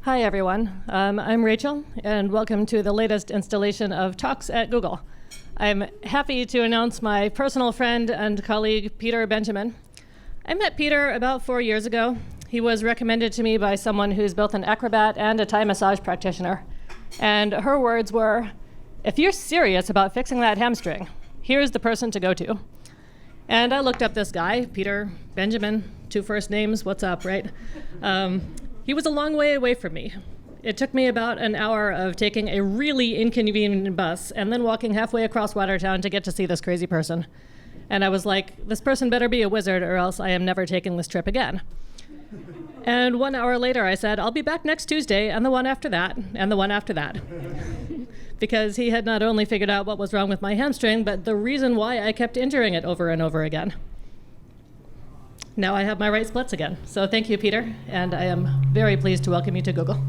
Hi, everyone. I'm Rachel, and welcome to the latest installation of Talks at Google. I'm happy to announce my personal friend and colleague, Peter Benjamin. I met Peter about 4 years ago. He was recommended to me by someone who's both an acrobat and a Thai massage practitioner. And her words were, "If you're serious about fixing that hamstring, here's the person to go to." And I looked up this guy, Peter Benjamin, 2 first names, what's up, right? He was a long way away from me. It took me about an hour of taking a really inconvenient bus and then walking halfway across Watertown to get to see this crazy person. And I was like, this person better be a wizard or else I am never taking this trip again. And 1 hour later I said, I'll be back next Tuesday and the one after that and the one after that. Because he had not only figured out what was wrong with my hamstring, but the reason why I kept injuring it over and over again. Now I have my right splits again. So thank you, Peter, and I am very pleased to welcome you to Google.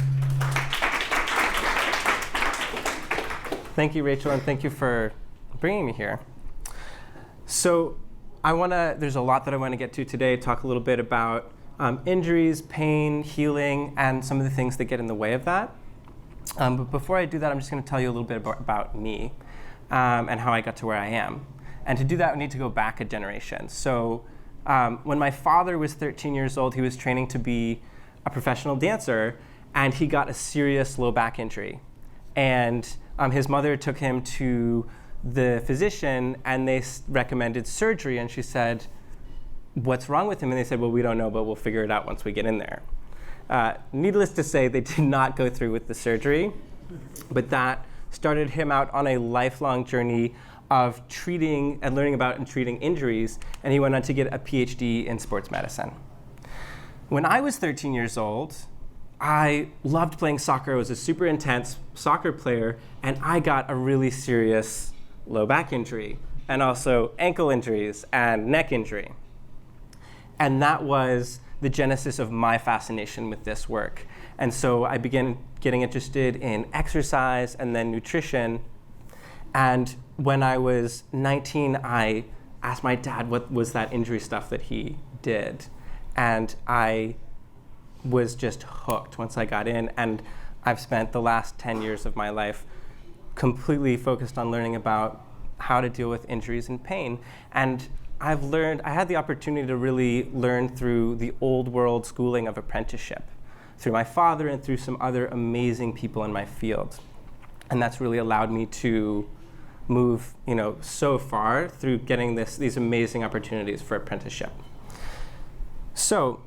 Thank you, Rachel, and thank you for bringing me here. So there's a lot that I want to get to today, talk a little bit about injuries, pain, healing, and some of the things that get in the way of that. But before I do that, I'm just going to tell you a little bit about me and how I got to where I am. And to do that, we need to go back a generation. So when my father was 13 years old, he was training to be a professional dancer, and he got a serious low back injury. And his mother took him to the physician, and they recommended surgery. And she said, "What's wrong with him?" And they said, "Well, we don't know, but we'll figure it out once we get in there." Needless to say, they did not go through with the surgery, but that started him out on a lifelong journey of treating and learning about and treating injuries, and he went on to get a PhD in sports medicine. When I was 13 years old, I loved playing soccer. I was a super intense soccer player, and I got a really serious low back injury, and also ankle injuries and neck injury. And that was the genesis of my fascination with this work. And so I began getting interested in exercise and then nutrition. And when I was 19, I asked my dad what was that injury stuff that he did. And I was just hooked once I got in. And I've spent the last 10 years of my life completely focused on learning about how to deal with injuries and pain. And I had the opportunity to really learn through the old world schooling of apprenticeship, through my father and through some other amazing people in my field. And that's really allowed me to move, so far through getting these amazing opportunities for apprenticeship. So,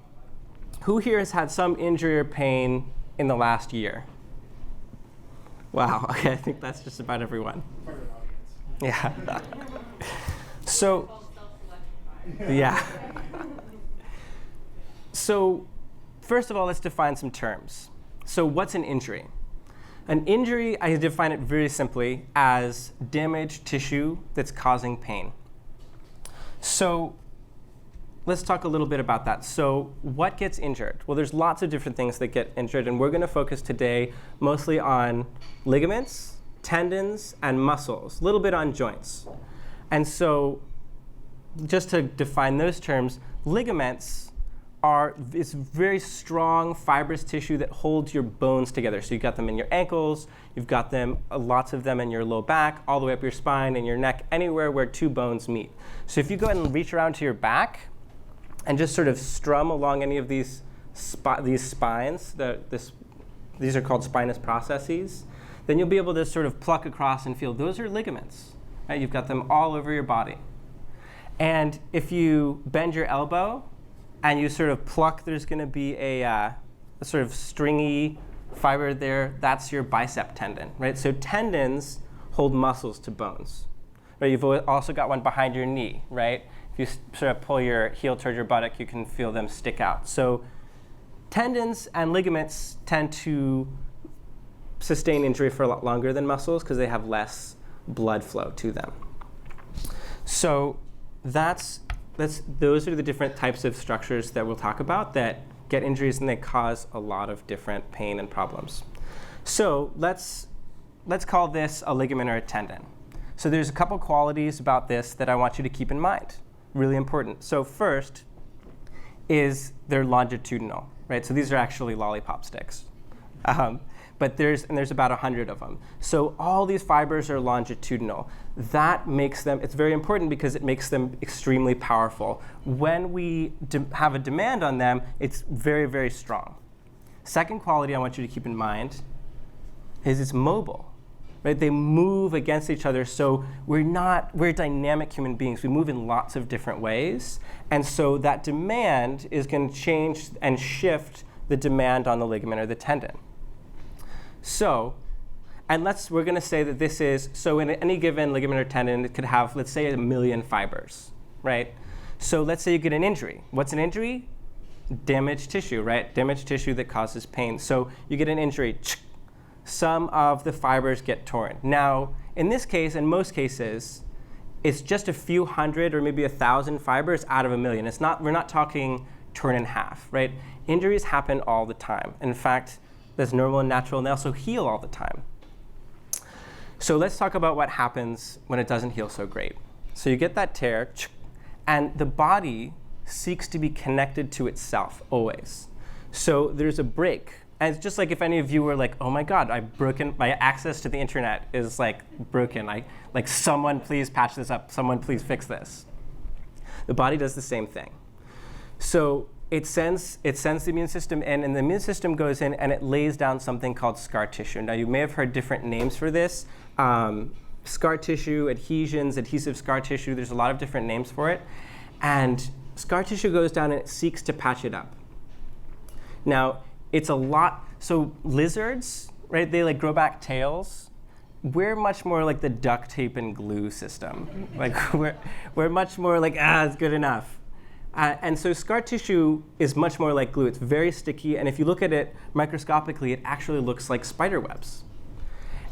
who here has had some injury or pain in the last year? Wow, okay, I think that's just about everyone. Yeah. So, yeah. So, first of all, let's define some terms. So, what's an injury? An injury, I define it very simply as damaged tissue that's causing pain. So let's talk a little bit about that. So what gets injured? Well, there's lots of different things that get injured, and we're going to focus today mostly on ligaments, tendons, and muscles, a little bit on joints. And so just to define those terms, ligaments it's very strong fibrous tissue that holds your bones together. So you've got them in your ankles, you've got them, lots of them in your low back, all the way up your spine and your neck, anywhere where 2 bones meet. So if you go ahead and reach around to your back and just sort of strum along any of these spines, these are called spinous processes, then you'll be able to sort of pluck across and feel those are ligaments. Right? You've got them all over your body. And if you bend your elbow, and you sort of pluck, there's going to be a sort of stringy fiber there. That's your bicep tendon, right? So tendons hold muscles to bones. Right? You've also got one behind your knee, right? If you sort of pull your heel toward your buttock, you can feel them stick out. So tendons and ligaments tend to sustain injury for a lot longer than muscles because they have less blood flow to them. So those are the different types of structures that we'll talk about that get injuries, and they cause a lot of different pain and problems. So let's call this a ligament or a tendon. So there's a couple qualities about this that I want you to keep in mind. really important. So first is they're longitudinal, right? So these are actually lollipop sticks. But there's about 100 of them. So all these fibers are longitudinal. That makes them, it's very important because it makes them extremely powerful. When we have a demand on them, it's very, very strong. Second quality I want you to keep in mind is it's mobile. Right? They move against each other, so we're dynamic human beings. We move in lots of different ways. And so that demand is going to change and shift the demand on the ligament or the tendon. So, and we're going to say that this is, so in any given ligament or tendon, it could have, let's say, 1 million fibers, right? So let's say you get an injury. What's an injury? Damaged tissue, right? Damaged tissue that causes pain. So you get an injury. Some of the fibers get torn. Now, in this case, in most cases, it's just a few hundred or maybe 1,000 fibers out of 1 million. We're not talking torn in half, right? Injuries happen all the time. In fact, that's normal and natural, and they also heal all the time. So let's talk about what happens when it doesn't heal so great. So you get that tear, and the body seeks to be connected to itself always. So there's a break. And it's just like if any of you were like, oh my God, my access to the internet is like broken. Like someone please patch this up. Someone please fix this. The body does the same thing. So it sends the immune system in, and the immune system goes in and it lays down something called scar tissue. Now you may have heard different names for this. Scar tissue, adhesions, adhesive scar tissue, there's a lot of different names for it. And scar tissue goes down and it seeks to patch it up. Now, it's a lot, so lizards, right, they like grow back tails. We're much more like the duct tape and glue system. Like we're much more like, it's good enough. And so scar tissue is much more like glue. It's very sticky, and if you look at it microscopically, it actually looks like spider webs.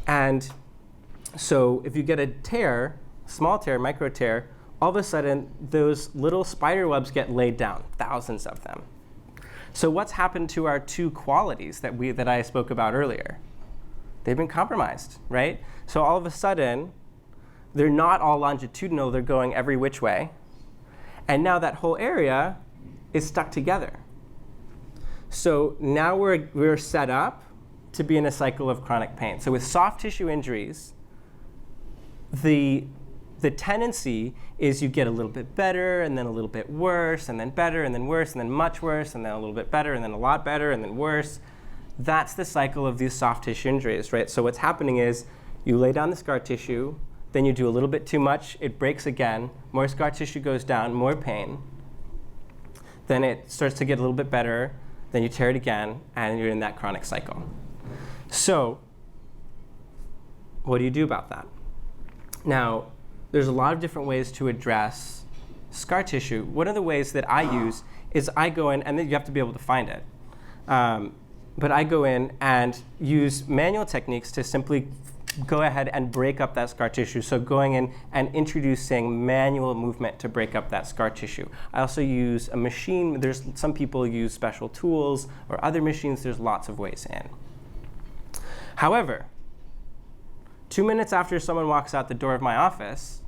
And so if you get a tear, small tear, micro tear, all of a sudden those little spider webs get laid down, thousands of them. So what's happened to our two qualities that I spoke about earlier? They've been compromised, right? So all of a sudden, they're not all longitudinal, they're going every which way. And now that whole area is stuck together. So now we're set up to be in a cycle of chronic pain. So with soft tissue injuries, the tendency is you get a little bit better, and then a little bit worse, and then better, and then worse, and then much worse, and then a little bit better, and then a lot better, and then worse. That's the cycle of these soft tissue injuries, right? So what's happening is you lay down the scar tissue, then you do a little bit too much, it breaks again, more scar tissue goes down, more pain. Then it starts to get a little bit better, then you tear it again, and you're in that chronic cycle. So what do you do about that? Now, there's a lot of different ways to address scar tissue. One of the ways that I use is I go in, and then you have to be able to find it. But I go in and use manual techniques to simply go ahead and break up that scar tissue. So going in and introducing manual movement to break up that scar tissue. I also use a machine. There's some people use special tools or other machines. There's lots of ways in. However, 2 minutes after someone walks out the door of my office,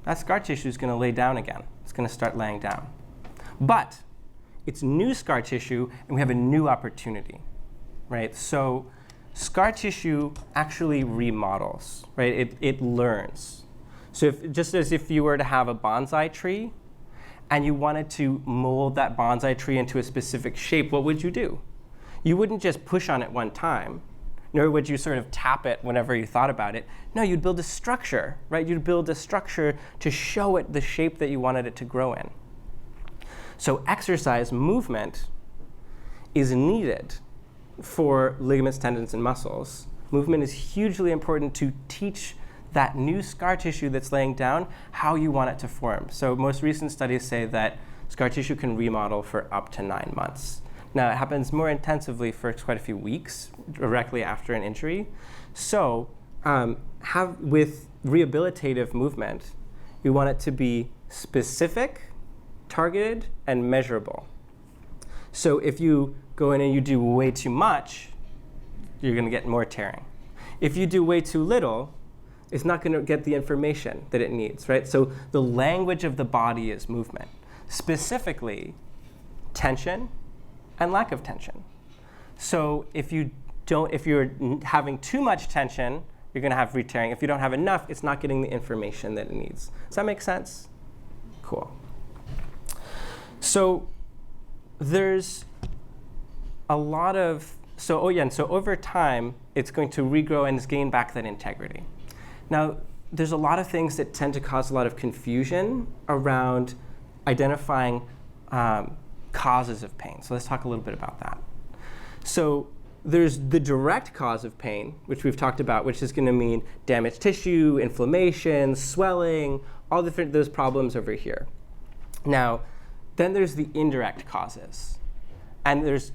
that scar tissue is going to lay down again. It's going to start laying down. But it's new scar tissue, and we have a new opportunity, right? So scar tissue actually remodels, right? It learns. So just as if you were to have a bonsai tree, and you wanted to mold that bonsai tree into a specific shape, what would you do? You wouldn't just push on it one time, nor would you sort of tap it whenever you thought about it. No, you'd build a structure, right? You'd build a structure to show it the shape that you wanted it to grow in. So exercise, movement, is needed for ligaments, tendons, and muscles. Movement is hugely important to teach that new scar tissue that's laying down how you want it to form. So most recent studies say that scar tissue can remodel for up to 9 months. Now, it happens more intensively for quite a few weeks directly after an injury. So with rehabilitative movement, we want it to be specific, targeted, and measurable. So if you go in and you do way too much, you're going to get more tearing. If you do way too little, it's not going to get the information that it needs, right? So the language of the body is movement, specifically tension and lack of tension. So if you're having too much tension, you're going to have re-tearing. If you don't have enough, it's not getting the information that it needs. Does that make sense? Cool. So there's a lot of, so over time, it's going to regrow and gain back that integrity. Now, there's a lot of things that tend to cause a lot of confusion around identifying causes of pain. So let's talk a little bit about that. So there's the direct cause of pain, which we've talked about, which is going to mean damaged tissue, inflammation, swelling, all different those problems over here. Now, then there's the indirect causes. And there's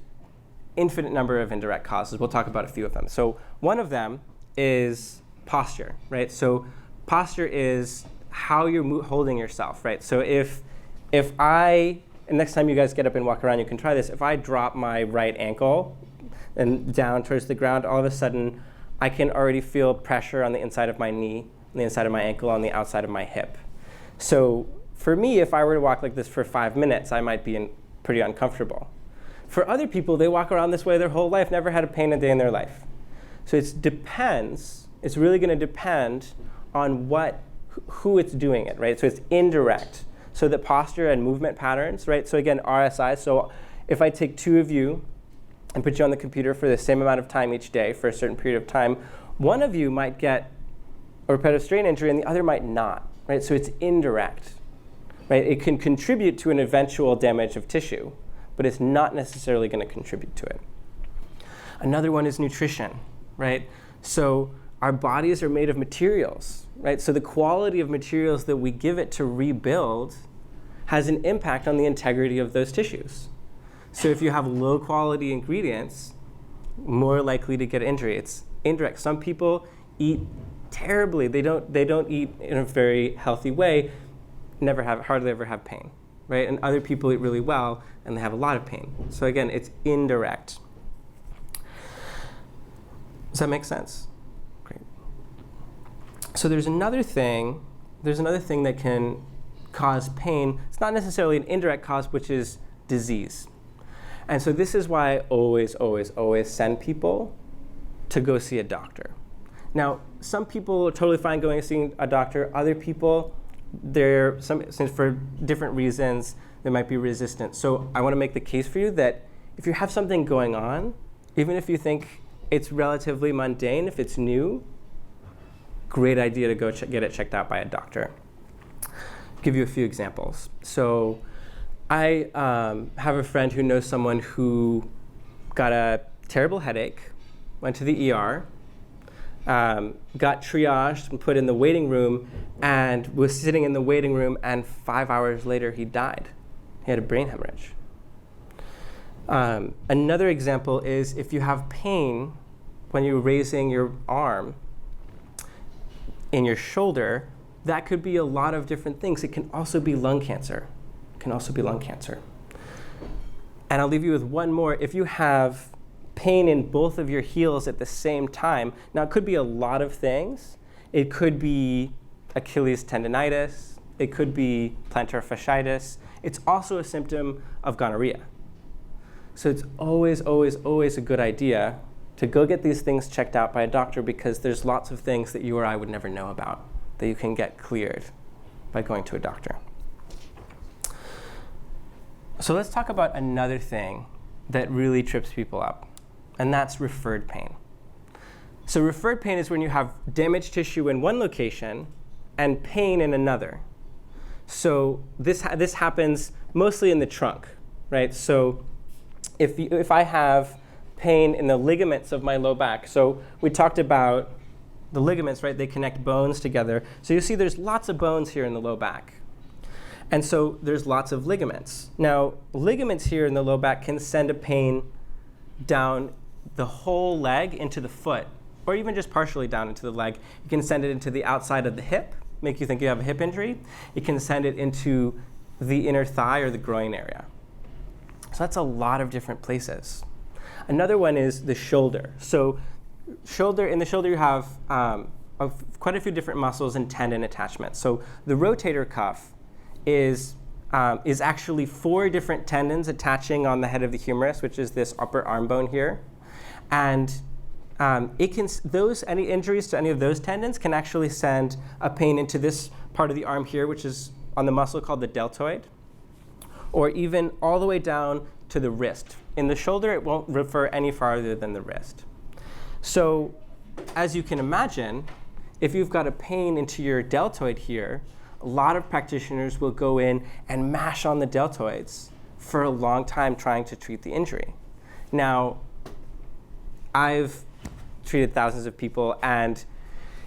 infinite number of indirect causes. We'll talk about a few of them. So one of them is posture, right? So posture is how you're holding yourself, right? So if I, and next time you guys get up and walk around, you can try this. If I drop my right ankle and down towards the ground, all of a sudden, I can already feel pressure on the inside of my knee, on the inside of my ankle, on the outside of my hip. So for me, if I were to walk like this for 5 minutes, I might be pretty uncomfortable. For other people, they walk around this way their whole life, never had a pain a day in their life. So it depends. It's really going to depend on who it's doing it, right? So it's indirect. So the posture and movement patterns, right? So again, RSI. So if I take two of you and put you on the computer for the same amount of time each day for a certain period of time, one of you might get a repetitive strain injury and the other might not, right? So it's indirect, right? It can contribute to an eventual damage of tissue, but it's not necessarily going to contribute to it. Another one is nutrition, right? So our bodies are made of materials, right? So the quality of materials that we give it to rebuild has an impact on the integrity of those tissues. So if you have low quality ingredients, more likely to get injury. It's indirect. Some people eat terribly. They don't eat in a very healthy way, hardly ever have pain, right? And other people eat really well and they have a lot of pain. So again, it's indirect. Does that make sense? Great. So there's another thing that can cause pain. It's not necessarily an indirect cause, which is disease. And so this is why I always send people to go see a doctor. Now, some people are totally fine going and seeing a doctor. Other people, since for different reasons, they might be resistant. So I want to make the case for you that if you have something going on, even if you think it's relatively mundane, if it's new, great idea to go get it checked out by a doctor. I'll give you a few examples. So I have a friend who knows someone who got a terrible headache, went to the ER, got triaged and put in the waiting room, and was sitting in the waiting room, and 5 hours later he died. He had a brain hemorrhage. Another example is if you have pain when you're raising your arm in your shoulder, that could be a lot of different things. It can also be lung cancer. And I'll leave you with one more. If you have pain in both of your heels at the same time, now it could be a lot of things. It could be Achilles tendonitis. It could be plantar fasciitis. It's also a symptom of gonorrhea. So it's always a good idea to go get these things checked out by a doctor, because there's lots of things that you or I would never know about that you can get cleared by going to a doctor. So let's talk about another thing that really trips people up, and that's referred pain. So referred pain is when you have damaged tissue in one location and pain in another. So this happens mostly in the trunk, right? So if I have pain in the ligaments of my low back, so we talked about the ligaments, right? They connect bones together. So you see there's lots of bones here in the low back. And so there's lots of ligaments. Now, ligaments here in the low back can send a pain down the whole leg into the foot, or even just partially down into the leg. You can send it into the outside of the hip, make you think you have a hip injury. You can send it into the inner thigh or the groin area. So that's a lot of different places. Another one is the shoulder. So in the shoulder you have of quite a few different muscles and tendon attachments. So the rotator cuff is actually 4 different tendons attaching on the head of the humerus, which is this upper arm bone here. And any injuries to any of those tendons can actually send a pain into this part of the arm here, which is on the muscle called the deltoid, or even all the way down to the wrist. In the shoulder, it won't refer any farther than the wrist. So as you can imagine, if you've got a pain into your deltoid here, a lot of practitioners will go in and mash on the deltoids for a long time trying to treat the injury. Now, I've treated thousands of people, and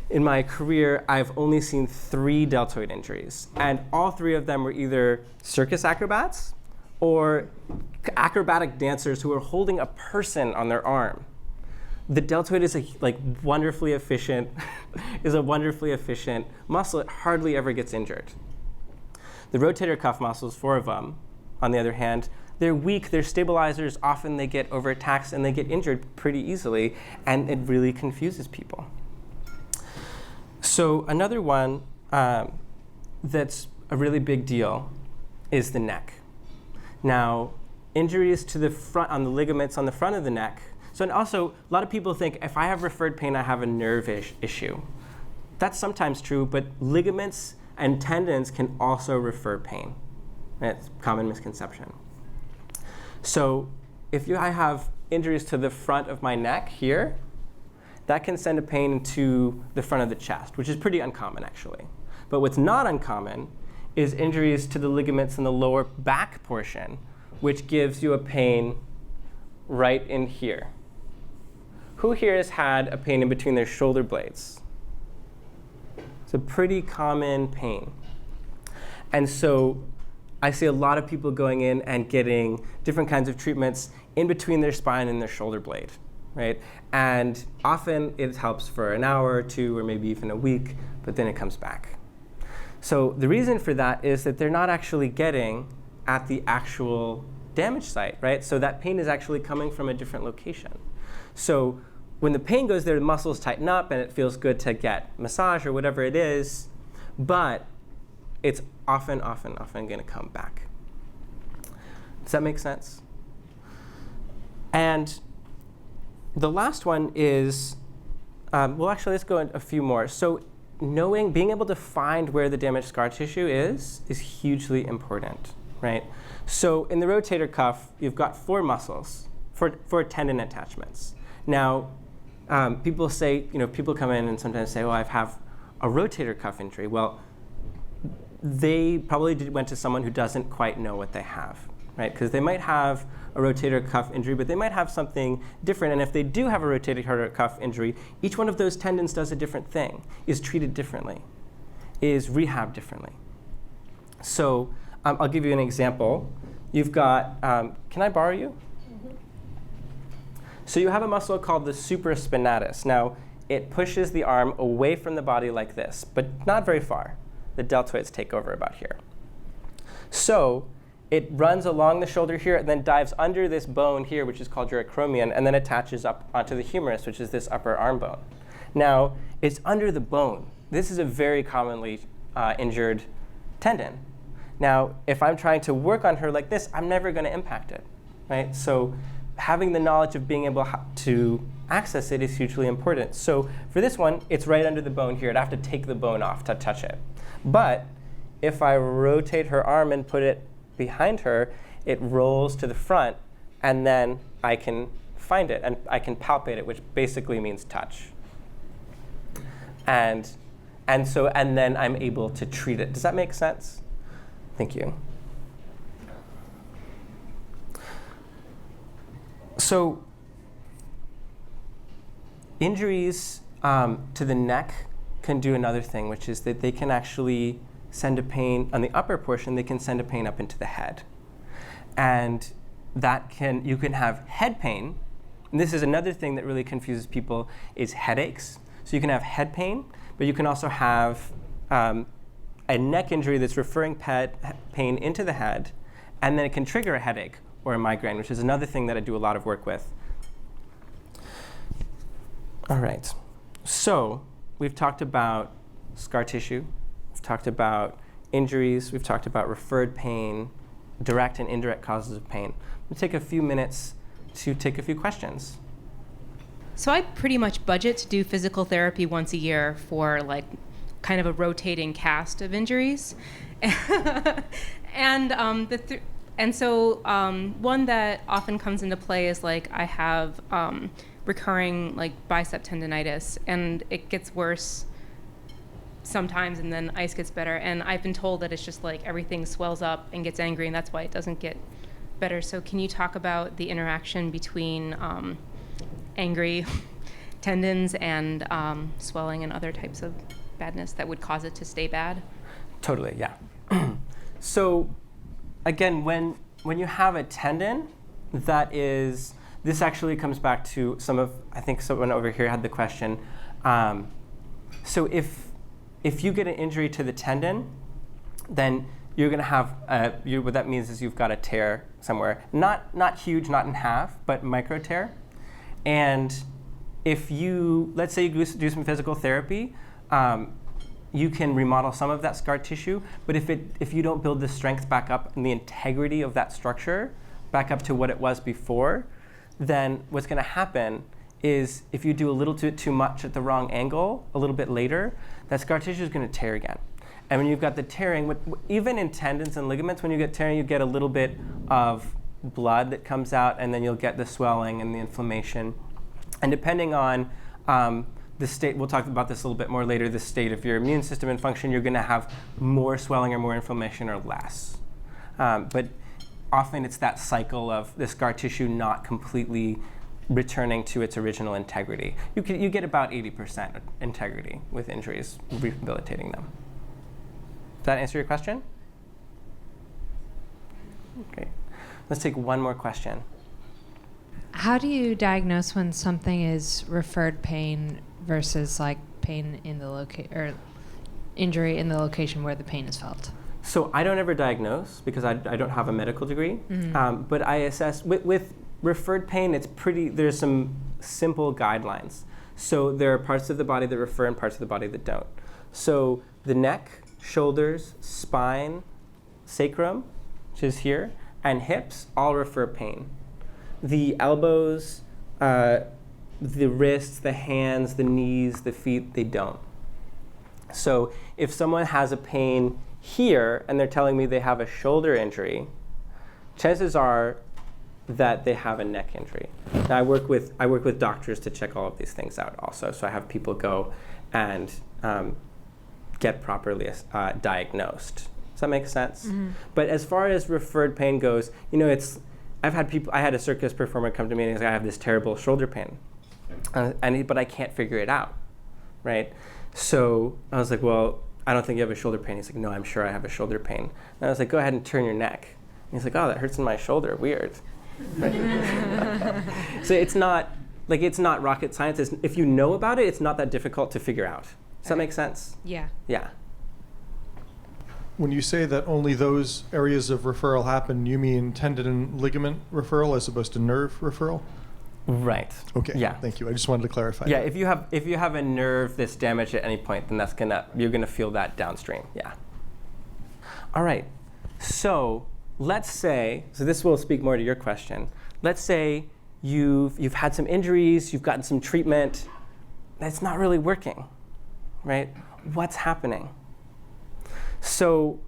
in my career, I've only seen 3 deltoid injuries. And all 3 of them were either circus acrobats or acrobatic dancers who were holding a person on their arm. The deltoid is a wonderfully efficient muscle. It hardly ever gets injured. The rotator cuff muscles, 4 of them, on the other hand, they're weak, they're stabilizers. Often they get overtaxed and they get injured pretty easily, and it really confuses people. So another one that's a really big deal is the neck. Now, injuries to the front, on the ligaments on the front of the neck. So, and also, a lot of people think if I have referred pain, I have a nerve issue. That's sometimes true, but ligaments and tendons can also refer pain. That's a common misconception. So if I have injuries to the front of my neck here, that can send a pain into the front of the chest, which is pretty uncommon, actually. But what's not uncommon is injuries to the ligaments in the lower back portion, which gives you a pain right in here. Who here has had a pain in between their shoulder blades? It's a pretty common pain. And so I see a lot of people going in and getting different kinds of treatments in between their spine and their shoulder blade, right? And often it helps for an hour or 2 or maybe even a week, but then it comes back. So the reason for that is that they're not actually getting at the actual damage site, right? So that pain is actually coming from a different location. So when the pain goes there, the muscles tighten up and it feels good to get massage or whatever it is, but it's often going to come back. Does that make sense? And the last one is, well, actually, let's go into a few more. So being able to find where the damaged scar tissue is hugely important, right? So in the rotator cuff, you've got 4 muscles, 4 tendon attachments. Now, people say, people come in and sometimes say, well, I have a rotator cuff injury. Well, they probably went to someone who doesn't quite know what they have, right? Because they might have a rotator cuff injury, but they might have something different. And if they do have a rotator cuff injury, each one of those tendons does a different thing, is treated differently, is rehabbed differently. So I'll give you an example. You've got, can I borrow you? Mm-hmm. So you have a muscle called the supraspinatus. Now, it pushes the arm away from the body like this, but not very far. The deltoids take over about here. So it runs along the shoulder here and then dives under this bone here, which is called your acromion, and then attaches up onto the humerus, which is this upper arm bone. Now, it's under the bone. This is a very commonly injured tendon. Now, if I'm trying to work on her like this, I'm never going to impact it, right? So having the knowledge of being able to access it is hugely important. So for this one, it's right under the bone here. I'd have to take the bone off to touch it. But if I rotate her arm and put it behind her, it rolls to the front, and then I can find it, and I can palpate it, which basically means touch. And then I'm able to treat it. Does that make sense? Thank you. So injuries to the neck can do another thing, which is that they can actually send a pain on the upper portion. They can send a pain up into the head, and you can have head pain. And this is another thing that really confuses people is headaches. So you can have head pain, but you can also have a neck injury that's referring pain into the head, and then it can trigger a headache or a migraine, which is another thing that I do a lot of work with. All right. So we've talked about scar tissue, we've talked about injuries, we've talked about referred pain, direct and indirect causes of pain. We'll take a few minutes to take a few questions. So I pretty much budget to do physical therapy once a year for like kind of a rotating cast of injuries. And so one that often comes into play is like I have recurring like bicep tendonitis, and it gets worse sometimes, and then ice gets better. And I've been told that it's just like everything swells up and gets angry, and that's why it doesn't get better. So can you talk about the interaction between angry tendons and swelling and other types of badness that would cause it to stay bad? Totally, yeah. So again, when you have a tendon, this actually comes back to I think someone over here had the question. So if you get an injury to the tendon, then you're going to have, what that means is you've got a tear somewhere. Not huge, not in half, but micro tear. And if let's say you do some physical therapy, you can remodel some of that scar tissue, but if you don't build the strength back up and the integrity of that structure back up to what it was before, then what's going to happen is if you do a little bit too much at the wrong angle a little bit later, that scar tissue is going to tear again. And when you've got the tearing, even in tendons and ligaments, when you get tearing, you get a little bit of blood that comes out, and then you'll get the swelling and the inflammation. And depending on the state, we'll talk about this a little bit more later, the state of your immune system and function, you're going to have more swelling or more inflammation or less. But often it's that cycle of the scar tissue not completely returning to its original integrity. You get about 80% integrity with injuries, rehabilitating them. Does that answer your question? Okay. Let's take one more question. How do you diagnose when something is referred pain versus like pain in the or injury in the location where the pain is felt? So I don't ever diagnose because I don't have a medical degree, but I assess with referred pain. There's some simple guidelines. So there are parts of the body that refer and parts of the body that don't. So the neck, shoulders, spine, sacrum, which is here, and hips all refer pain. The elbows, the wrists, the hands, the knees, the feet, they don't. So if someone has a pain here and they're telling me they have a shoulder injury, chances are that they have a neck injury. Now I work with doctors to check all of these things out also. So I have people go and get properly diagnosed. Does that make sense? Mm-hmm. But as far as referred pain goes, I had a circus performer come to me and he's like, I have this terrible shoulder pain, but I can't figure it out, right? So I was like, well, I don't think you have a shoulder pain. He's like, no, I'm sure I have a shoulder pain. And I was like, go ahead and turn your neck. And he's like, oh, that hurts in my shoulder, weird. Right? So it's not rocket science. If you know about it, it's not that difficult to figure out. Does that make sense? Yeah. Yeah. When you say that only those areas of referral happen, you mean tendon and ligament referral as opposed to nerve referral? Right. Okay. Yeah. Thank you. I just wanted to clarify. Yeah. That. If you have a nerve that's damaged at any point, then you're gonna feel that downstream. Yeah. All right. So let's say this will speak more to your question. Let's say you've had some injuries, you've gotten some treatment, that's not really working, right? What's happening? So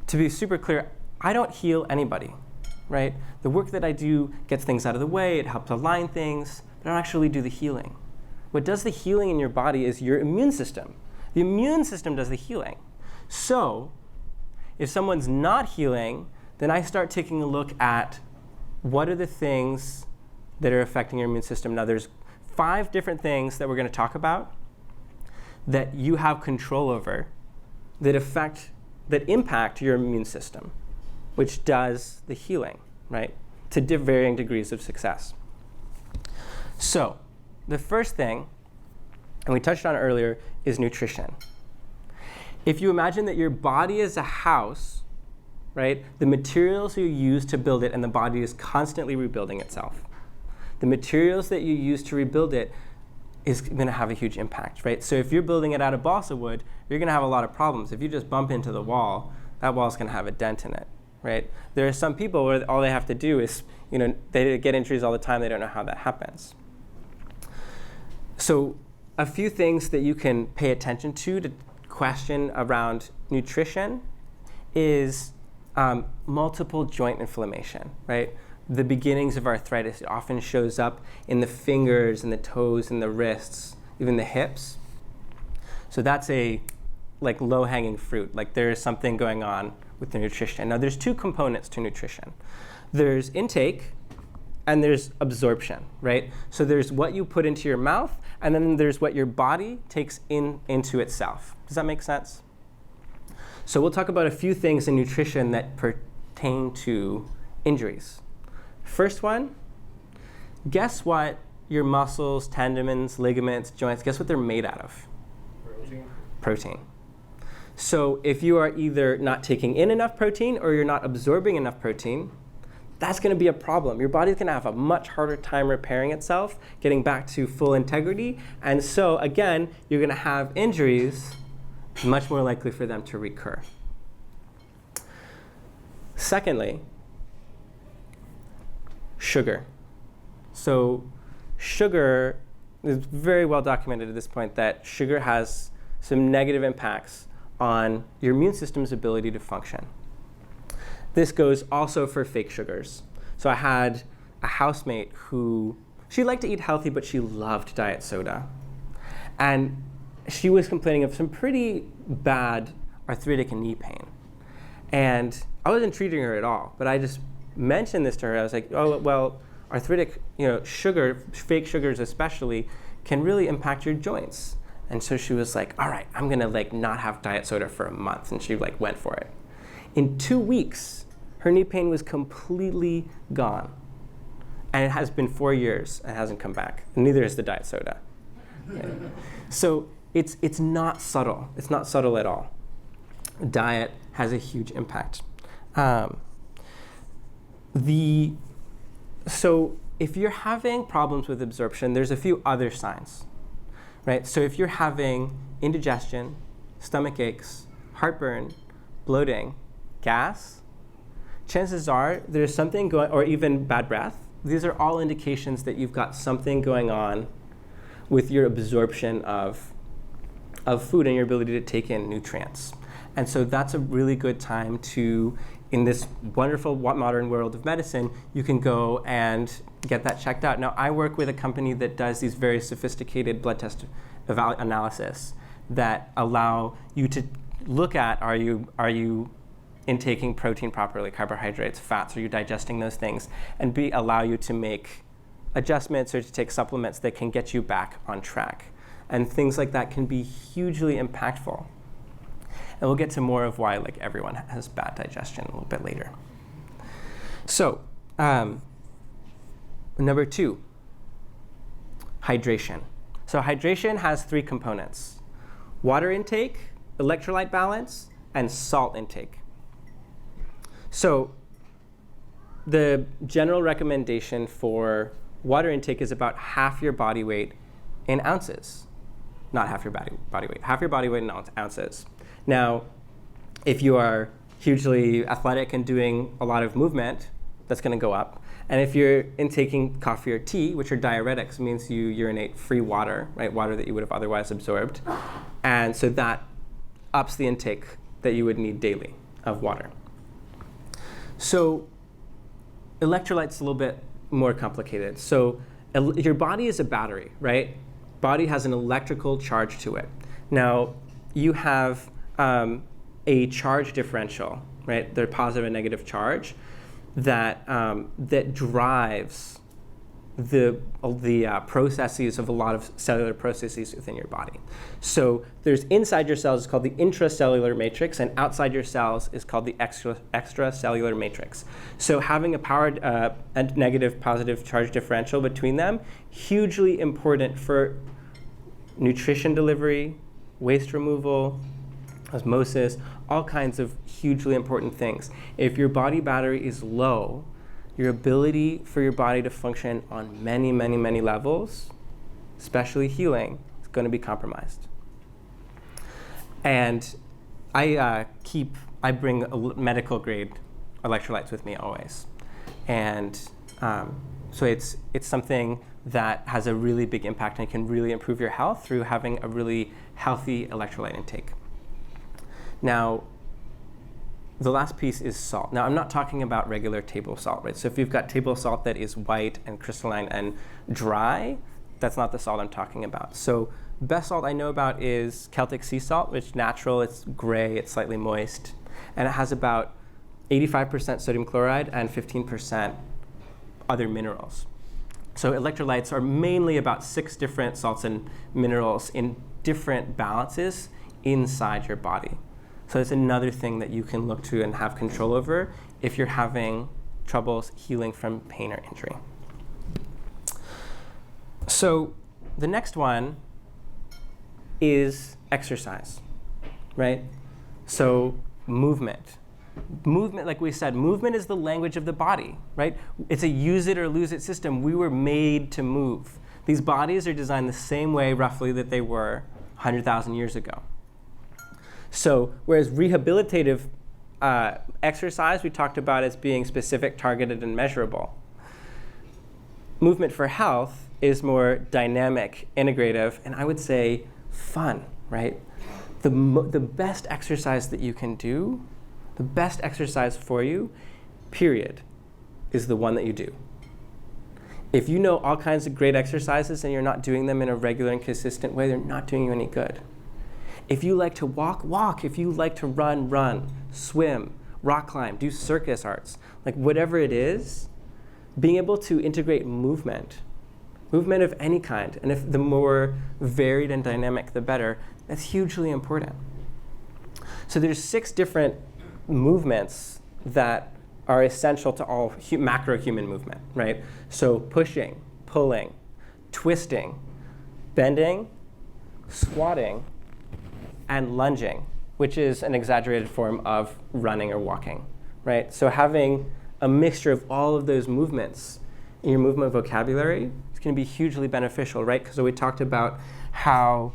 to be super clear, I don't heal anybody, right? The work that I do gets things out of the way, it helps align things, but I don't actually do the healing. What does the healing in your body is your immune system. The immune system does the healing. So if someone's not healing, then I start taking a look at what are the things that are affecting your immune system. Now there's 5 different things that we're going to talk about that you have control over that impact your immune system, which does the healing, right? To varying degrees of success. So the first thing, and we touched on it earlier, is nutrition. If you imagine that your body is a house, right? The materials you use to build it, and the body is constantly rebuilding itself. The materials that you use to rebuild it is going to have a huge impact, right? So if you're building it out of balsa wood, you're going to have a lot of problems. If you just bump into the wall, that wall's going to have a dent in it, right? There are some people where all they have to do is, they get injuries all the time. They don't know how that happens. So a few things that you can pay attention to question around nutrition is multiple joint inflammation, right? The beginnings of arthritis, it often shows up in the fingers and the toes and the wrists, even the hips. So that's a low-hanging fruit. Like there is something going on with the nutrition. Now there's two components to nutrition. There's intake and there's absorption, right? So there's what you put into your mouth, and then there's what your body takes into itself. Does that make sense? So we'll talk about a few things in nutrition that pertain to injuries. First one, guess what your muscles, tendons, ligaments, joints, guess what they're made out of? Protein. So if you are either not taking in enough protein or you're not absorbing enough protein, that's going to be a problem. Your body's going to have a much harder time repairing itself, getting back to full integrity. And so again, you're going to have injuries, much more likely for them to recur. Secondly, sugar. So sugar is very well documented at this point that sugar has some negative impacts on your immune system's ability to function. This goes also for fake sugars. So I had a housemate who, she liked to eat healthy, but she loved diet soda. And she was complaining of some pretty bad arthritic and knee pain. And I wasn't treating her at all, but I just mentioned this to her. I was like, oh, well, arthritic, sugar, fake sugars especially, can really impact your joints. And so she was like, all right, I'm gonna not have diet soda for a month. And she went for it. In 2 weeks, her knee pain was completely gone. And it has been 4 years and hasn't come back. And neither is the diet soda. Okay. So it's not subtle. It's not subtle at all. Diet has a huge impact. So if you're having problems with absorption, there's a few other signs, right? So if you're having indigestion, stomach aches, heartburn, bloating, gas, chances are there's something going, or even bad breath. These are all indications that you've got something going on with your absorption of food and your ability to take in nutrients. And so that's a really good time to, in this wonderful modern world of medicine, you can go and get that checked out. Now, I work with a company that does these very sophisticated blood test analysis that allow you to look at, are you intaking protein properly, carbohydrates, fats, are you digesting those things, and allow you to make adjustments or to take supplements that can get you back on track. And things like that can be hugely impactful. And we'll get to more of why everyone has bad digestion a little bit later. So, number 2, hydration. So hydration has 3 components: water intake, electrolyte balance, and salt intake. So the general recommendation for water intake is about half your body weight in ounces. Not half your body weight, half your body weight in ounces. Now, if you are hugely athletic and doing a lot of movement, that's going to go up. And if you're intaking coffee or tea, which are diuretics, means you urinate free water, right? Water that you would have otherwise absorbed. And so that ups the intake that you would need daily of water. So electrolytes a little bit more complicated. So your body is a battery, right? Body has an electrical charge to it. Now, you have a charge differential, right? They're positive and negative charge that drives the processes of a lot of cellular processes within your body. So there's inside your cells is called the intracellular matrix, and outside your cells is called the extracellular matrix. So having a powered and negative positive charge differential between them, hugely important for nutrition delivery, waste removal, osmosis, all kinds of hugely important things. If your body battery is low, your ability for your body to function on many, many, many levels especially healing, is going to be compromised. And I bring medical grade electrolytes with me always. And so it's something that has a really big impact and can really improve your health through having a really healthy electrolyte intake. Now, the last piece is salt. Now, I'm not talking about regular table salt, right? So if you've got table salt that is white and crystalline and dry, that's not the salt I'm talking about. So the best salt I know about is Celtic sea salt, which is natural, it's gray, it's slightly moist, and it has about 85% sodium chloride and 15% other minerals. So electrolytes are mainly about 6 different salts and minerals in different balances inside your body. So it's another thing that you can look to and have control over if you're having troubles healing from pain or injury. So the next one is exercise, right? So movement. Movement, like we said, movement is the language of the body, right? It's a use it or lose it system. We were made to move. These bodies are designed the same way, roughly, that they were 100,000 years ago. So whereas rehabilitative exercise we talked about as being specific, targeted, and measurable, movement for health is more dynamic, integrative, and I would say fun, right? The best exercise that you can do, the best exercise for you, period, is the one that you do. If you know all kinds of great exercises and you're not doing them in a regular and consistent way, they're not doing you any good. If you like to walk, walk. If you like to run, run. Swim, rock climb, do circus arts. Like whatever it is, being able to integrate movement of any kind, and if the more varied and dynamic, the better, that's hugely important. So there's 6 different movements that are essential to all macro human movement, right? So pushing, pulling, twisting, bending, squatting, and lunging, which is an exaggerated form of running or walking, right? So having a mixture of all of those movements in your movement vocabulary is going to be hugely beneficial, right? Because we talked about how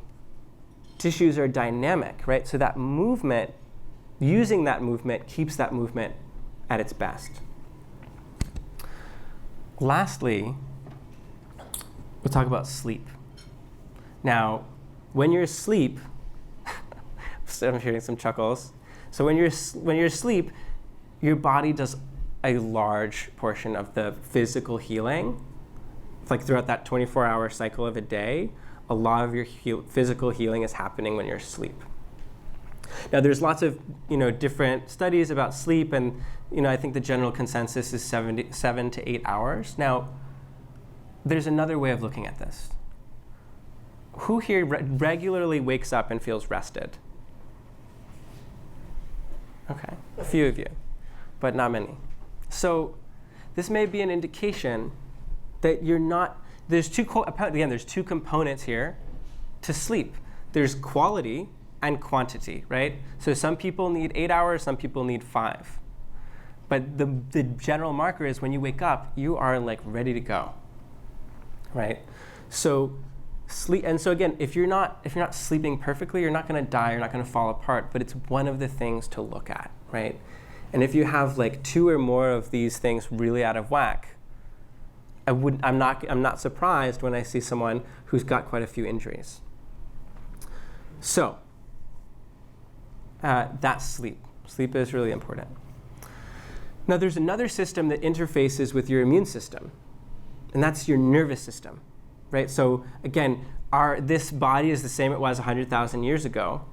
tissues are dynamic, right? So that movement, using that movement, keeps that movement at its best. Lastly, we'll talk about sleep. Now, when you're asleep, so I'm hearing some chuckles. So when you're asleep, your body does a large portion of the physical healing. It's like throughout that 24-hour cycle of a day, a lot of your physical healing is happening when you're asleep. Now, there's lots of different studies about sleep, and I think the general consensus is 7 to 8 hours. Now, there's another way of looking at this. Who here regularly wakes up and feels rested? Okay, a few of you, but not many. So this may be an indication that you're not, there's two components here to sleep. There's quality and quantity, right? So some people need 8 hours, some people need 5. But the general marker is when you wake up, you are like ready to go, right? So sleep, and so again, if you're not sleeping perfectly, you're not going to die, you're not going to fall apart, but it's one of the things to look at, right? And if you have like 2 or more of these things really out of whack, I'm not surprised when I see someone who's got quite a few injuries. So that's sleep. Sleep is really important. Now there's another system that interfaces with your immune system, and that's your nervous system, right? So again, this body is the same it was 100,000 years ago,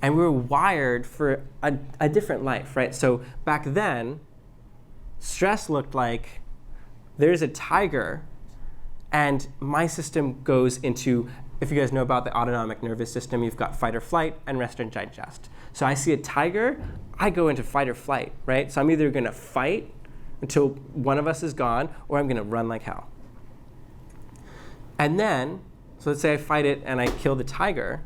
and we were wired for a different life, right? So back then, stress looked like there's a tiger, and my system goes into, if you guys know about the autonomic nervous system, you've got fight or flight and rest and digest. So I see a tiger, I go into fight or flight, right? So I'm either going to fight until one of us is gone, or I'm going to run like hell. And then, so let's say I fight it and I kill the tiger,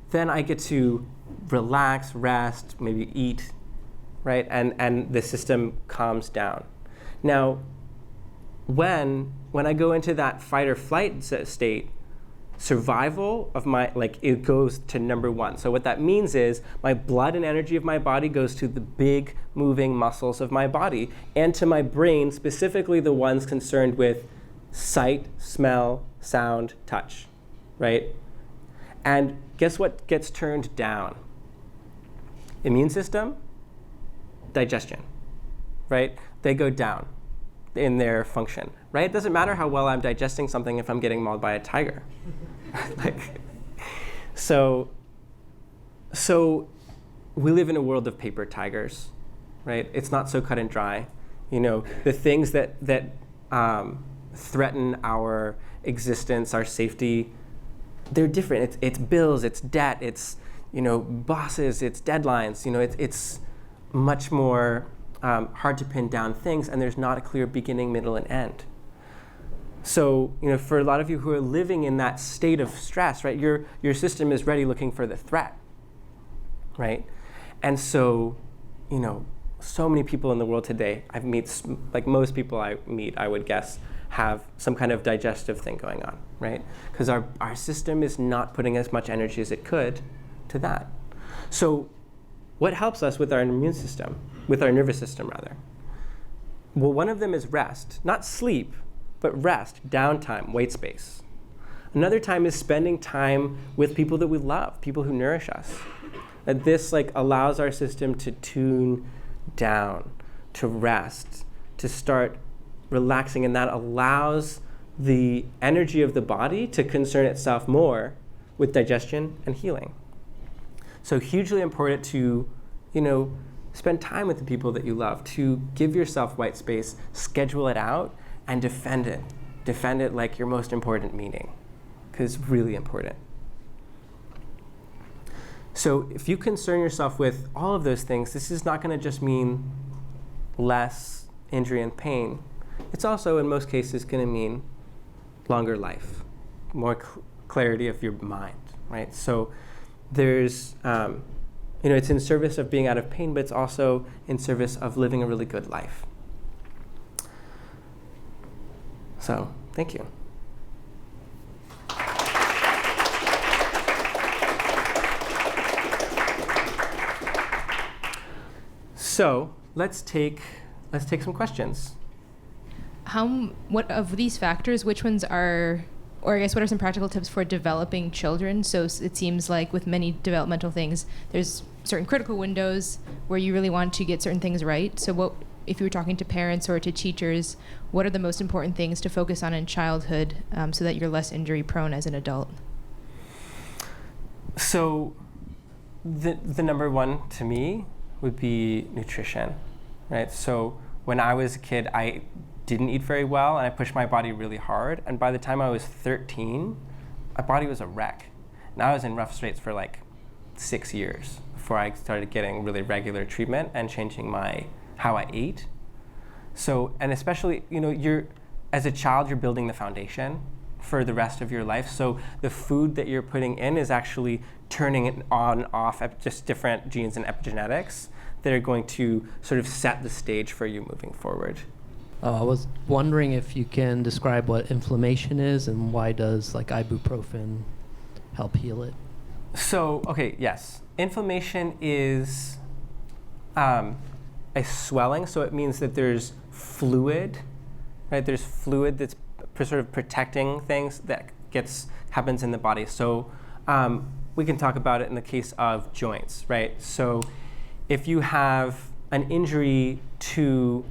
then I get to relax, rest, maybe eat, right? And the system calms down. Now, when I go into that fight or flight state, survival of my, like, it goes to number one. So what that means is my blood and energy of my body goes to the big moving muscles of my body and to my brain, specifically the ones concerned with sight, smell, sound, touch, right? And guess what gets turned down? Immune system, digestion, right? They go down in their function, right? It doesn't matter how well I'm digesting something if I'm getting mauled by a tiger. Like, so we live in a world of paper tigers, right? It's not so cut and dry. You know, the things that threaten our existence, our safety, they're different. It's bills, it's debt, it's, you know, bosses, it's deadlines. You know, it's much more hard to pin down things, and there's not a clear beginning, middle, and end. So, you know, for a lot of you who are living in that state of stress, right, your system is ready looking for the threat, right? And so, you know, so many people in the world today, like most people I meet, I would guess, have some kind of digestive thing going on, right? Because our system is not putting as much energy as it could to that. So what helps us with our immune system, with our nervous system rather? Well, one of them is rest, not sleep, but rest, downtime, white space. Another time is spending time with people that we love, people who nourish us. And this like allows our system to tune down, to rest, to start relaxing, and that allows the energy of the body to concern itself more with digestion and healing. So hugely important to, you know, spend time with the people that you love, to give yourself white space, schedule it out, and defend it. Defend it like your most important meeting, because it's really important. So if you concern yourself with all of those things, this is not going to just mean less injury and pain. It's also, in most cases, going to mean longer life, more clarity of your mind, right? So there's, you know, it's in service of being out of pain, but it's also in service of living a really good life. So, thank you. So, let's take some questions. What of these factors, which ones are, or I guess what are some practical tips for developing children? So it seems like with many developmental things, there's certain critical windows where you really want to get certain things right. So what, if you were talking to parents or to teachers, what are the most important things to focus on in childhood so that you're less injury prone as an adult? So the number one to me would be nutrition, right? So when I was a kid, I didn't eat very well, and I pushed my body really hard. And by the time I was 13, my body was a wreck. And I was in rough straits for like 6 years before I started getting really regular treatment and changing how I ate. So, and especially, you know, as a child, you're building the foundation for the rest of your life. So the food that you're putting in is actually turning it on, off, just different genes and epigenetics that are going to sort of set the stage for you moving forward. I was wondering if you can describe what inflammation is and why does like ibuprofen help heal it? So, okay, yes. Inflammation is a swelling, so it means that there's fluid, right? There's fluid that's sort of protecting things that happens in the body. So we can talk about it in the case of joints, right? So if you have an injury to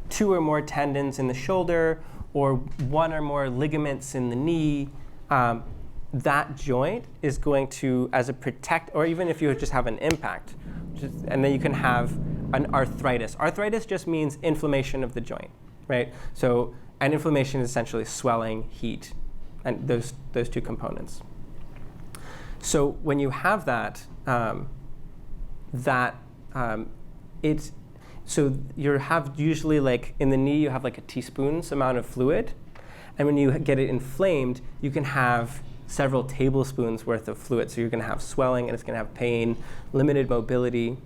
2 or more tendons in the shoulder or 1 or more ligaments in the knee, that joint is going to, as a protect, or even if you just have an impact, and then you can have an arthritis. Arthritis just means inflammation of the joint, right? So, and inflammation is essentially swelling, heat, and those 2 components. So when you have that, so you have usually like in the knee you have like a teaspoon's amount of fluid, and when you get it inflamed, you can have several tablespoons worth of fluid. So you're going to have swelling, and it's going to have pain, limited mobility,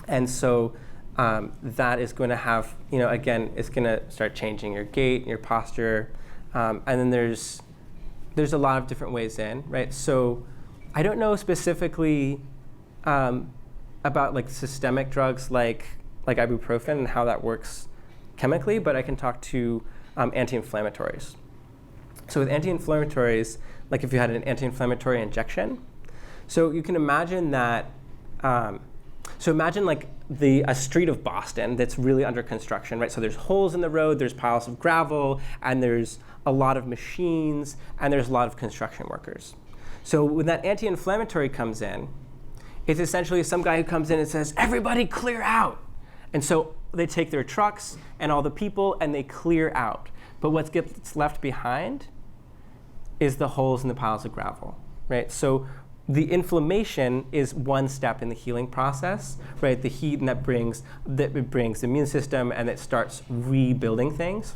and so that is going to have, you know, again, it's going to start changing your gait, your posture, and then there's there's a lot of different ways in, right? So I don't know specifically about like systemic drugs like ibuprofen and how that works chemically, but I can talk to anti-inflammatories. So with anti-inflammatories, like if you had an anti-inflammatory injection, so you can imagine that, so imagine like a street of Boston that's really under construction, right? So there's holes in the road, there's piles of gravel, and there's a lot of machines, and there's a lot of construction workers. So when that anti-inflammatory comes in, it's essentially some guy who comes in and says, everybody clear out. And so they take their trucks and all the people and they clear out. But what gets left behind is the holes in the piles of gravel, right? So the inflammation is one step in the healing process, right? The heat and that brings the immune system and it starts rebuilding things.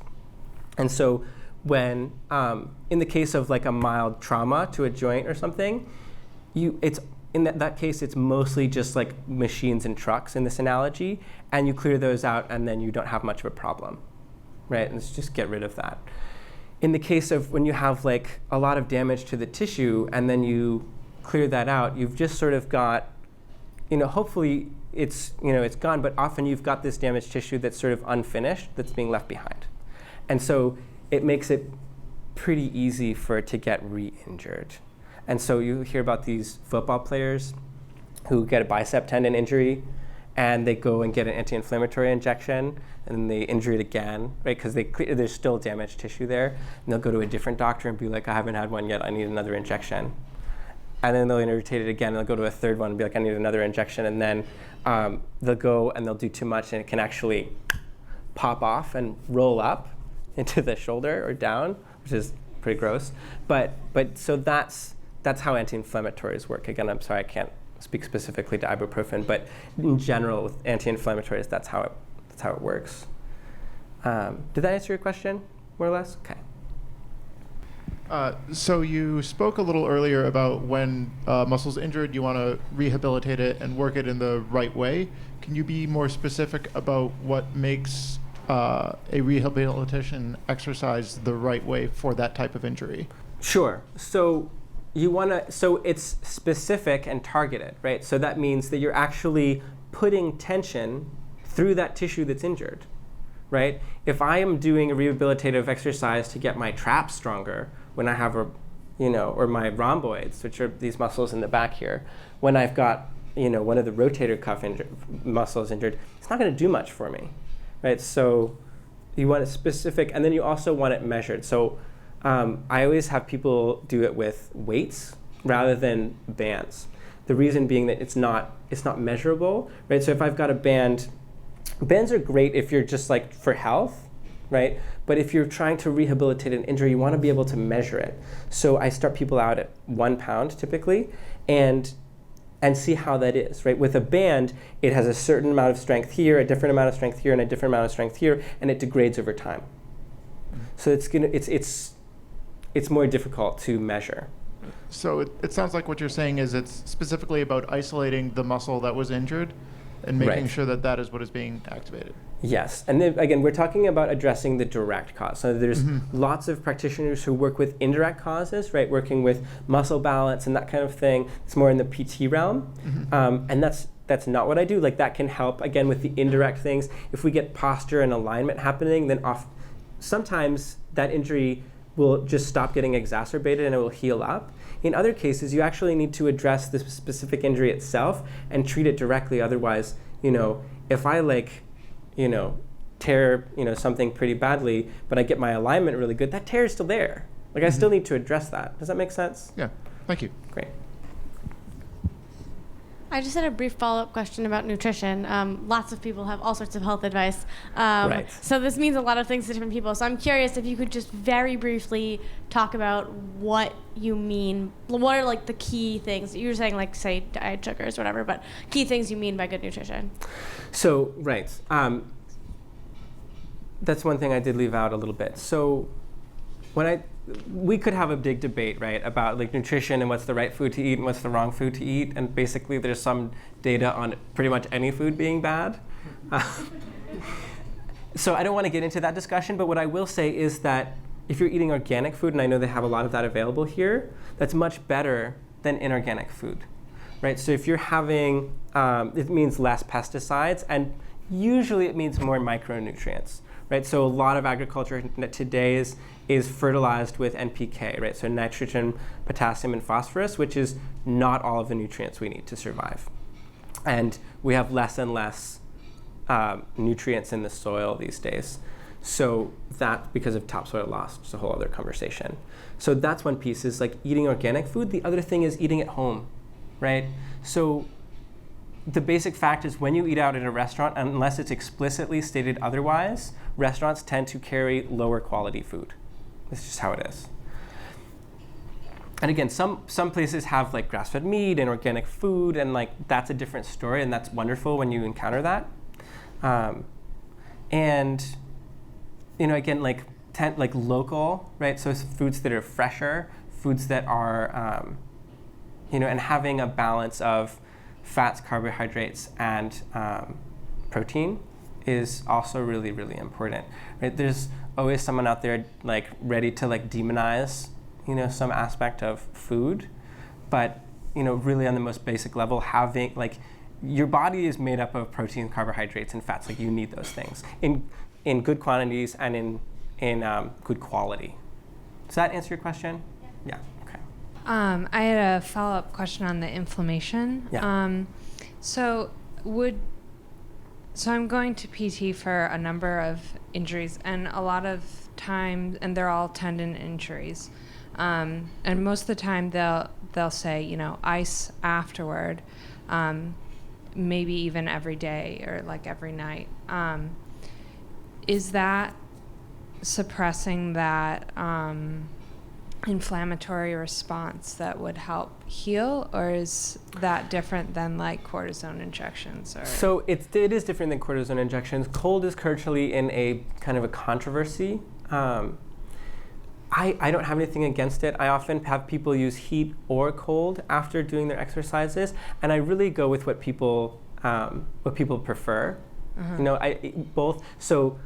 And so when, in the case of like a mild trauma to a joint or something, in that case, it's mostly just like machines and trucks in this analogy, and you clear those out and then you don't have much of a problem, right? And just get rid of that. In the case of when you have like a lot of damage to the tissue and then you clear that out, you've just sort of got, hopefully it's gone, but often you've got this damaged tissue that's sort of unfinished that's being left behind. And so it makes it pretty easy for it to get re-injured. And so you hear about these football players who get a bicep tendon injury and they go and get an anti-inflammatory injection and then they injure it again, right? Because there's still damaged tissue there. And they'll go to a different doctor and be like, I haven't had one yet, I need another injection. And then they'll irritate it again and they'll go to a third one and be like, I need another injection. And then they'll go and they'll do too much and it can actually pop off and roll up into the shoulder or down, which is pretty gross. But so that's how anti-inflammatories work. Again, I'm sorry I can't speak specifically to ibuprofen, but in general with anti-inflammatories, that's how it works. Did that answer your question, more or less? Okay. So you spoke a little earlier about when muscle's injured, you want to rehabilitate it and work it in the right way. Can you be more specific about what makes a rehabilitation exercise the right way for that type of injury? Sure. So it's specific and targeted, right? So that means that you're actually putting tension through that tissue that's injured, right? If I am doing a rehabilitative exercise to get my traps stronger, when I have or my rhomboids, which are these muscles in the back here, when I've got, one of the rotator cuff muscles injured, it's not going to do much for me, right? So you want it specific, and then you also want it measured. So I always have people do it with weights rather than bands. The reason being that it's not measurable, right? So if I've got a band, bands are great if you're just like for health, right? But if you're trying to rehabilitate an injury, you want to be able to measure it. So I start people out at 1 pound typically, and see how that is, right? With a band, it has a certain amount of strength here, a different amount of strength here, and a different amount of strength here, and it degrades over time. So it's more difficult to measure. So it sounds like what you're saying is it's specifically about isolating the muscle that was injured and making Right. sure that is what is being activated. Yes, and then again, we're talking about addressing the direct cause. So there's lots of practitioners who work with indirect causes, right? Working with muscle balance and that kind of thing. It's more in the PT realm, and that's not what I do. Like that can help again with the indirect things. If we get posture and alignment happening, then sometimes that injury will just stop getting exacerbated and it will heal up. In other cases, you actually need to address the specific injury itself and treat it directly. Otherwise, if I tear, something pretty badly, but I get my alignment really good, that tear is still there. Like I still need to address that. Does that make sense? Yeah, thank you. Great. I just had a brief follow-up question about nutrition. Lots of people have all sorts of health advice. Right. So this means a lot of things to different people. So I'm curious if you could just very briefly talk about what you mean. What are like the key things? You were saying like, say, diet sugars or whatever, but key things you mean by good nutrition. So, right. That's one thing I did leave out a little bit. So we could have a big debate, right, about like nutrition and what's the right food to eat and what's the wrong food to eat. And basically there's some data on pretty much any food being bad. So I don't want to get into that discussion, but what I will say is that if you're eating organic food, and I know they have a lot of that available here, that's much better than inorganic food, right? So if you're having, it means less pesticides, and usually it means more micronutrients, right? So a lot of agriculture today is fertilized with NPK, right? So nitrogen, potassium, and phosphorus, which is not all of the nutrients we need to survive. And we have less and less nutrients in the soil these days. So that, because of topsoil loss, it's a whole other conversation. So that's one piece, is like eating organic food. The other thing is eating at home, right? So the basic fact is when you eat out at a restaurant, unless it's explicitly stated otherwise, restaurants tend to carry lower quality food. That's just how it is. And again, some places have like grass-fed meat and organic food, and like that's a different story, and that's wonderful when you encounter that. And you know, again, like local, right? So it's foods that are fresher, foods that are, you know, and having a balance of fats, carbohydrates, and protein is also really, really important, right? There's always someone out there like ready to like demonize, you know, some aspect of food, but you know, really on the most basic level, having like your body is made up of protein, carbohydrates, and fats. Like you need those things in good quantities and in good quality. Does that answer your question? Yeah. Okay. I had a follow-up question on the inflammation. Yeah. So I'm going to PT for a number of injuries, and a lot of times, and they're all tendon injuries. And most of the time they'll say, you know, ice afterward, maybe even every day or like every night. Is that suppressing that inflammatory response that would help heal, or is that different than like cortisone injections? Or So it is different than cortisone injections. Cold is currently in a kind of a controversy. I don't have anything against it. I often have people use heat or cold after doing their exercises, and I really go with what people prefer. You know, both. So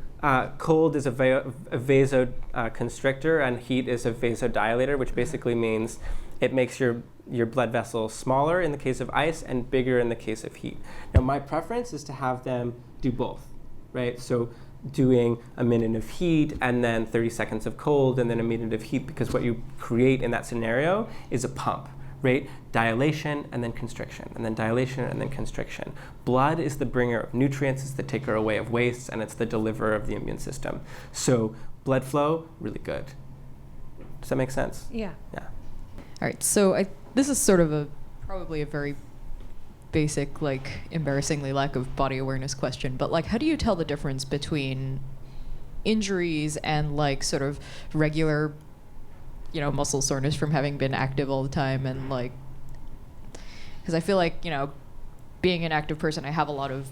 cold is a vasoconstrictor, and heat is a vasodilator, which basically means it makes your blood vessels smaller in the case of ice and bigger in the case of heat. Now, my preference is to have them do both, right? So doing a minute of heat and then 30 seconds of cold and then a minute of heat, because what you create in that scenario is a pump, right? Dilation and then constriction, and then dilation and then constriction. Blood is the bringer of nutrients, it's the taker away of waste, and it's the deliverer of the immune system. So blood flow, really good. Does that make sense? Yeah. Yeah. All right, so this is sort of probably a very basic, like embarrassingly lack of body awareness question, but like how do you tell the difference between injuries and like sort of regular, you know, muscle soreness from having been active all the time? And like, because I feel like, you know, being an active person, I have a lot of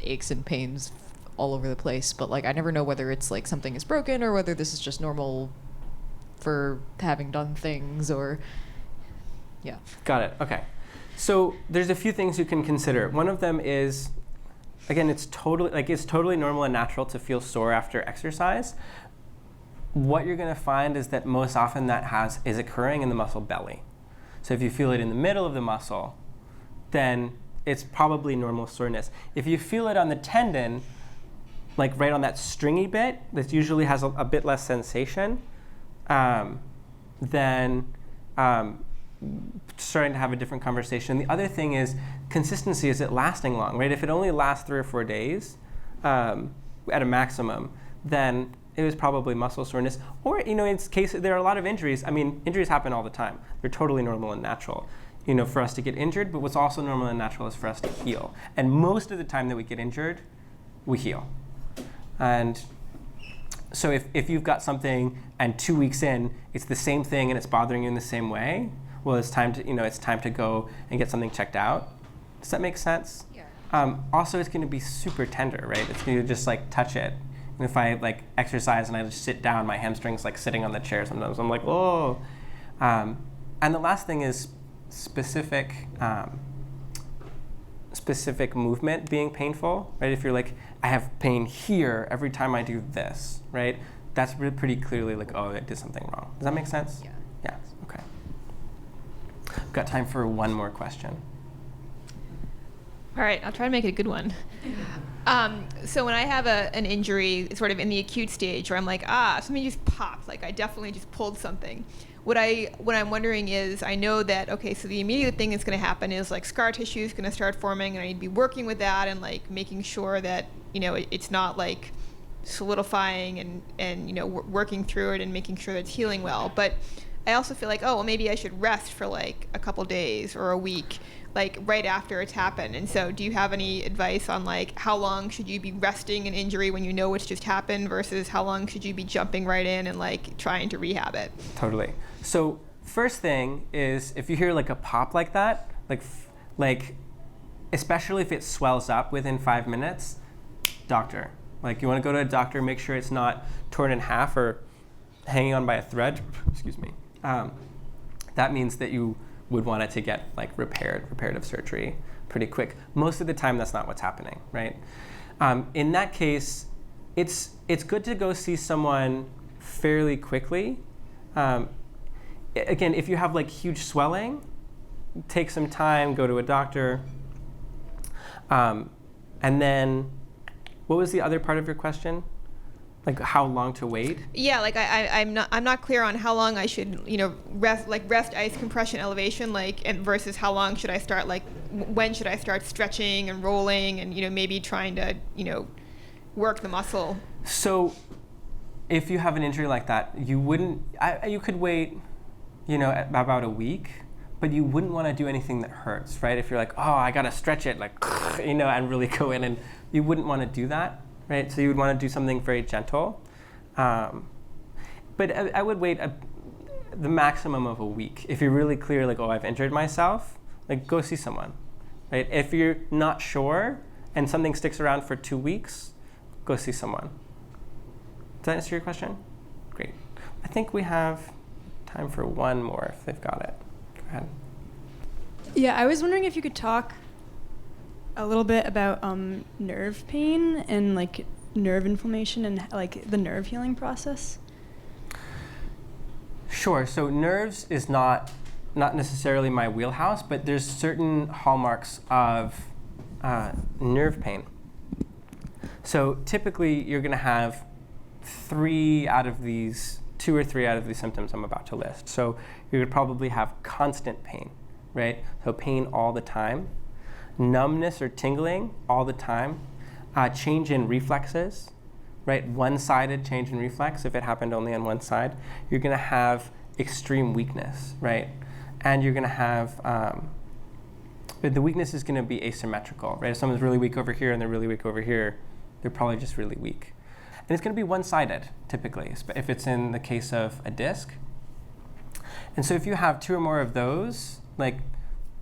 aches and pains all over the place, but like I never know whether it's like something is broken or whether this is just normal for having done things, or yeah. Got it. Okay. So there's a few things you can consider. One of them is, again, it's totally normal and natural to feel sore after exercise. What you're going to find is that most often that is occurring in the muscle belly. So if you feel it in the middle of the muscle, then it's probably normal soreness. If you feel it on the tendon, like right on that stringy bit, that usually has a bit less sensation, then starting to have a different conversation. The other thing is consistency. Is it lasting long, right? If it only lasts 3 or 4 days at a maximum, then it was probably muscle soreness. Or, you know, in case there are a lot of injuries. I mean, injuries happen all the time. They're totally normal and natural, you know, for us to get injured. But what's also normal and natural is for us to heal. And most of the time that we get injured, we heal. And so if you've got something and 2 weeks in, it's the same thing and it's bothering you in the same way, well, it's time to go and get something checked out. Does that make sense? Yeah. Also, it's going to be super tender, right? It's going to just like touch it. And if I like exercise and I just sit down, my hamstrings like sitting on the chair sometimes. I'm like, oh. And the last thing is specific movement being painful, right? If you're like, I have pain here every time I do this, right? that's pretty clearly like, oh, I did something wrong. Does that make sense? Yeah. Yeah, okay. We've got time for one more question. All right, I'll try to make it a good one. So when I have an injury sort of in the acute stage where I'm like, something just popped, like I definitely just pulled something. What I'm wondering is, I know that, okay, so the immediate thing that's going to happen is like scar tissue is going to start forming, and I need to be working with that and like making sure that, it's not like solidifying and working through it and making sure that it's healing well. But I also feel like, maybe I should rest for like a couple days or a week, like right after it's happened. And so do you have any advice on like how long should you be resting an injury when you know it's just happened versus how long should you be jumping right in and like trying to rehab it? Totally. So first thing is, if you hear like a pop like that, like especially if it swells up within 5 minutes, doctor. Like you want to go to a doctor, make sure it's not torn in half or hanging on by a thread. Excuse me. That means that you would want it to get like reparative surgery pretty quick. Most of the time, that's not what's happening, right? In that case, it's good to go see someone fairly quickly. Again, if you have like huge swelling, take some time, go to a doctor. And then, what was the other part of your question? Like how long to wait? Yeah, like I'm not clear on how long I should rest ice compression elevation and versus how long should I start, like when should I start stretching and rolling and maybe trying to work the muscle. So if you have an injury like that, you could wait about a week, but you wouldn't want to do anything that hurts, right? If you're like, I gotta stretch it and really go in, and you wouldn't want to do that. Right, so you would want to do something very gentle, but I would wait the maximum of a week. If you're really clear, like, I've injured myself, like go see someone. Right? If you're not sure and something sticks around for 2 weeks, go see someone. Does that answer your question? Great. I think we have time for one more if they've got it. Go ahead. Yeah, I was wondering if you could talk a little bit about nerve pain and like nerve inflammation and like the nerve healing process. Sure. So nerves is not necessarily my wheelhouse, but there's certain hallmarks of nerve pain. So typically you're going to have 2 or 3 out of these symptoms I'm about to list. So you would probably have constant pain, right? So pain all the time. Numbness or tingling all the time, change in reflexes, right? One-sided change in reflex, if it happened only on one side. You're going to have extreme weakness, right? And you're going to have, but the weakness is going to be asymmetrical, right? If someone's really weak over here and they're really weak over here, they're probably just really weak. And it's going to be one-sided, typically, if it's in the case of a disc. And so if you have 2 or more of those, like,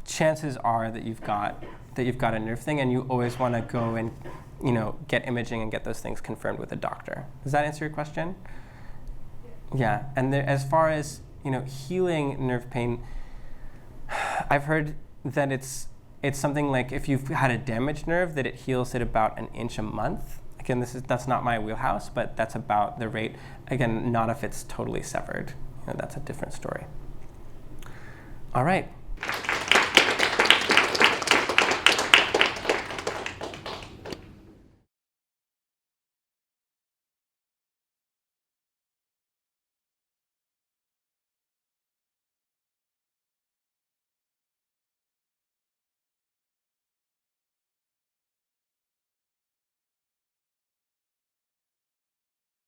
chances are that you've got a nerve thing, and you always want to go and get imaging and get those things confirmed with a doctor. Does that answer your question? Yeah. And as far as healing nerve pain, I've heard that it's something like if you've had a damaged nerve that it heals at about 1 inch a month. Again, that's not my wheelhouse, but that's about the rate. Again, not if it's totally severed. That's a different story. All right.